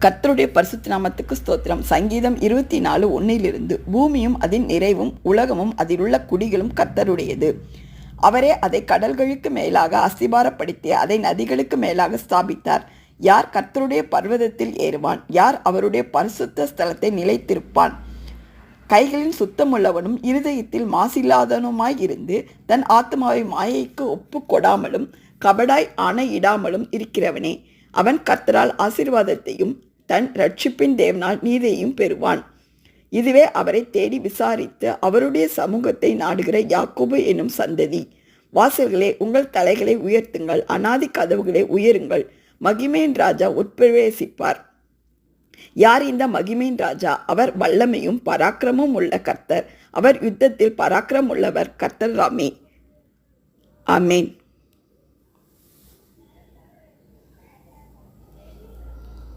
கர்த்தருடைய பரிசுத்த நாமத்துக்கு ஸ்தோத்திரம். சங்கீதம் 24:1 பூமியும் அதன் நிறைவும் உலகமும் அதிலுள்ள குடிகளும் கர்த்தருடையது. அவரே அதை கடல்களுக்கு மேலாக அஸ்திபாரப்படுத்தி அதை நதிகளுக்கு மேலாக ஸ்தாபித்தார். யார் கர்த்தருடைய பர்வதத்தில் ஏறுவான்? யார் அவருடைய பரிசுத்த ஸ்தலத்தை நிலைத்திருப்பான்? கைகளின் சுத்தமுள்ளவனும் இருதயத்தில் மாசில்லாதவனுமாய் இருந்து தன் ஆத்மாவை மாயைக்கு ஒப்பு கொடாமலும் கபடாய் ஆணையிடாமலும் இருக்கிறவனே, அவன் கர்த்தரால் ஆசீர்வாதத்தையும் தன் இரட்சிப்பின் தேவனால் நீதியையும் பெறுவான். இதுவே அவரை தேடி விசாரித்து அவருடைய சமூகத்தை நாடுகிற யாக்கோபு என்னும் சந்ததி. வாசல்களே, உங்கள் தலைகளை உயர்த்துங்கள், அநாதி கதவுகளை உயருங்கள், மகிமையின் ராஜா உட்பிரவேசிப்பார். யார் இந்த மகிமையின் ராஜா? அவர் வல்லமையும் பராக்கிரமும் உள்ள கர்த்தர். அவர் யுத்தத்தில் பராக்கிரம் உள்ளவர். கர்த்தர் ராமே. ஆமேன்.